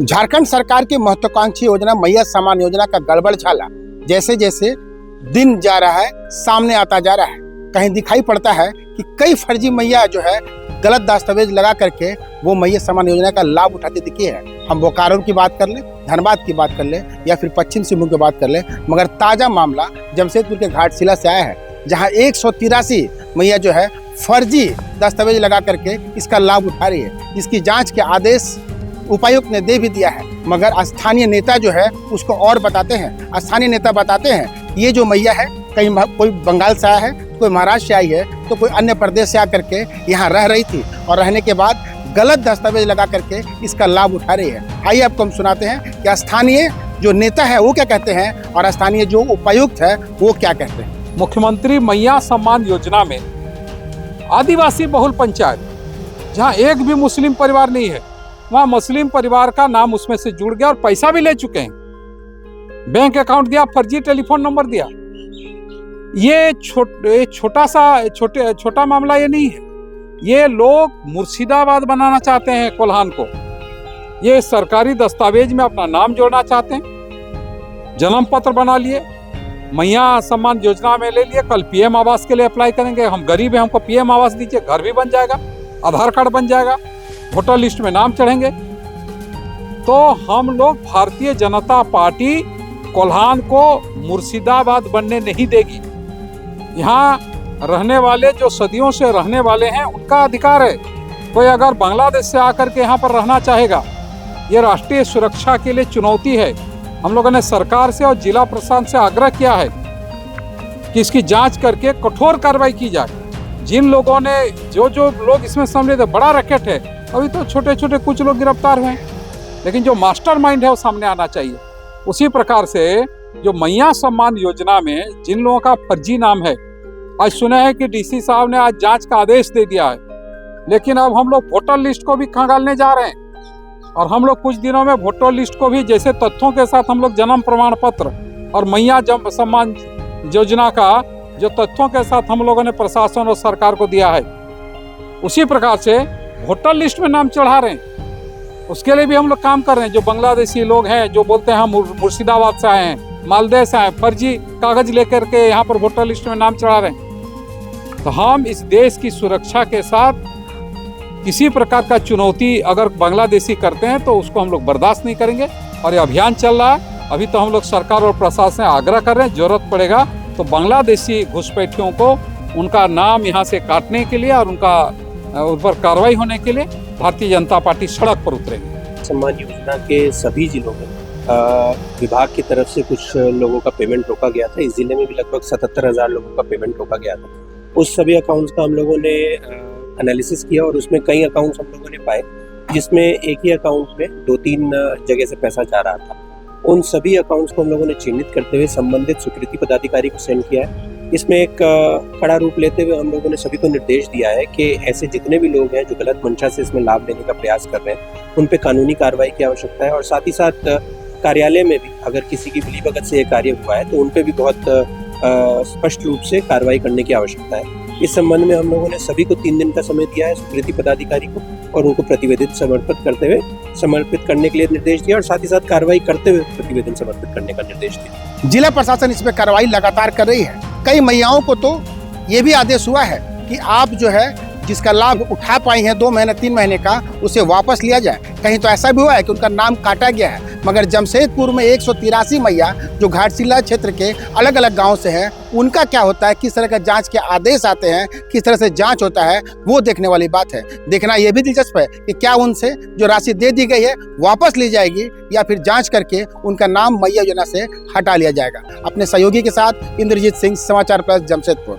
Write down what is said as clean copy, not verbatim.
झारखंड सरकार की महत्वाकांक्षी योजना मैया सम्मान योजना का गड़बड़ झाला जैसे जैसे दिन जा रहा है सामने आता जा रहा है। कहीं दिखाई पड़ता है कि कई फर्जी मैया जो है गलत दस्तावेज लगा करके वो मैया सम्मान योजना का लाभ उठाते दिखे हैं। हम बोकारो की बात कर ले, धनबाद की बात कर ले या फिर पश्चिम सिंहभूम की बात कर ले, मगर ताज़ा मामला जमशेदपुर के घाटशिला से आया है, जहां 183 मैया जो है फर्जी दस्तावेज लगा करके इसका लाभ उठा रही है। इसकी जांच के आदेश उपायुक्त ने दे भी दिया है, मगर स्थानीय नेता जो है उसको और बताते हैं। स्थानीय नेता बताते हैं ये जो मैया है कहीं कोई बंगाल से आया है, कोई महाराष्ट्र से आई है, तो कोई अन्य प्रदेश से आकर के यहाँ रह रही थी और रहने के बाद गलत दस्तावेज लगा करके इसका लाभ उठा रही है। आइए आपको हम सुनाते हैं कि स्थानीय जो नेता है वो क्या कहते हैं और स्थानीय जो उपायुक्त है वो क्या कहते हैं। मुख्यमंत्री मैया सम्मान योजना में आदिवासी बहुल पंचायत जहां एक भी मुस्लिम परिवार नहीं है, वहां मुस्लिम परिवार का नाम उसमें से जुड़ गया और पैसा भी ले चुके हैं। बैंक अकाउंट दिया, फर्जी टेलीफोन नंबर दिया। ये छोटा मामला ये नहीं है। ये लोग मुर्शिदाबाद बनाना चाहते हैं कोल्हान को। ये सरकारी दस्तावेज में अपना नाम जोड़ना चाहते हैं। जन्म पत्र बना लिए, मैया सम्मान योजना में ले लिए, कल पीएम आवास के लिए अप्लाई करेंगे। हम गरीब हैं, हमको पीएम आवास दीजिए, घर भी बन जाएगा, आधार कार्ड बन जाएगा, वोटर लिस्ट में नाम चढ़ेंगे। तो हम लोग भारतीय जनता पार्टी कोल्हान को मुर्शिदाबाद बनने नहीं देगी। यहाँ रहने वाले जो सदियों से रहने वाले हैं उनका अधिकार है। कोई अगर बांग्लादेश से आकर के यहाँ पर रहना चाहेगा, ये राष्ट्रीय सुरक्षा के लिए चुनौती है। हम लोगों ने सरकार से और जिला प्रशासन से आग्रह किया है कि इसकी जांच करके कठोर कार्रवाई की जाए। जिन लोगों ने जो लोग इसमें सम्मिलित है, बड़ा रैकेट है, अभी तो छोटे छोटे कुछ लोग गिरफ्तार हुए हैं, लेकिन जो मास्टरमाइंड है वो सामने आना चाहिए। उसी प्रकार से जो मैया सम्मान योजना में जिन लोगों का फर्जी नाम है, आज सुना है कि डीसी साहब ने आज जांच का आदेश दे दिया है, लेकिन अब हम लोग वोटर लिस्ट को भी खंगालने जा रहे हैं। और हम लोग कुछ दिनों में वोटर लिस्ट को भी जैसे तथ्यों के साथ हम लोग जन्म प्रमाण पत्र और मैया सम्मान योजना का जो तथ्यों के साथ हम लोगों ने प्रशासन और सरकार को दिया है, उसी प्रकार से वोटर लिस्ट में नाम चढ़ा रहे हैं। उसके लिए भी हम लोग काम कर रहे हैं। जो बांग्लादेशी लोग हैं जो बोलते हैं हम मुर्शिदाबाद से आए हैं, मालदह से आए, फर्जी कागज लेकर के यहाँ पर वोटर लिस्ट में नाम चढ़ा रहे हैं। तो हम इस देश की सुरक्षा के साथ किसी प्रकार का चुनौती अगर बांग्लादेशी करते हैं तो उसको हम लोग बर्दाश्त नहीं करेंगे। और ये अभियान चल रहा है। अभी तो हम लोग सरकार और प्रशासन से आग्रह कर रहे हैं, जरूरत पड़ेगा तो बांग्लादेशी घुसपैठियों को उनका नाम यहाँ से काटने के लिए और उनका उन पर कार्रवाई होने के लिए भारतीय जनता पार्टी सड़क पर उतरेगी। सम्मान योजना के सभी जिलों में विभाग की तरफ से कुछ लोगों का पेमेंट रोका गया था। इस जिले में भी लगभग 77,000 लोगों का पेमेंट रोका गया था। उस सभी अकाउंट्स का हम लोगों ने एनालिसिस किया और उसमें कई अकाउंट्स हम लोगों ने पाए जिसमें एक ही अकाउंट में 2-3 जगह से पैसा जा रहा था। उन सभी अकाउंट्स को हम लोगों ने चिन्हित करते हुए संबंधित स्वीकृति पदाधिकारी को सेंड किया है। इसमें एक कड़ा रूप लेते हुए हम लोगों ने सभी को निर्देश दिया है कि ऐसे जितने भी लोग हैं जो गलत मंशा से इसमें लाभ लेने का प्रयास कर रहे हैं, उन पे कानूनी कार्रवाई की आवश्यकता है। और साथ ही साथ कार्यालय में भी अगर किसी की मिलीभगत से ये कार्य हुआ है तो उन पे भी बहुत स्पष्ट रूप से कार्रवाई करने की आवश्यकता है। इस संबंध में हम लोगों ने सभी को 3 दिन का समय दिया है स्वीकृति पदाधिकारी को, और उनको प्रतिवेदन समर्पित करने के लिए निर्देश दिया और साथ ही साथ कार्रवाई करते हुए प्रतिवेदन समर्पित करने का निर्देश दिया। जिला प्रशासन इसमें कार्रवाई लगातार कर रही है। कई मैयाओं को तो ये भी आदेश हुआ है कि आप जो है जिसका लाभ उठा पाई हैं 2 महीने 3 महीने का, उसे वापस लिया जाए। कहीं तो ऐसा भी हुआ है कि उनका नाम काटा गया है। मगर जमशेदपुर में 183 मैया जो घाटशिला क्षेत्र के अलग अलग गांव से हैं, उनका क्या होता है, किस तरह का जांच के आदेश आते हैं, किस तरह से जांच होता है, वो देखने वाली बात है। देखना ये भी दिलचस्प है कि क्या उनसे जो राशि दे दी गई है वापस ली जाएगी या फिर जांच करके उनका नाम मैया योजना से हटा लिया जाएगा। अपने सहयोगी के साथ इंद्रजीत सिंह, समाचार प्लस, जमशेदपुर।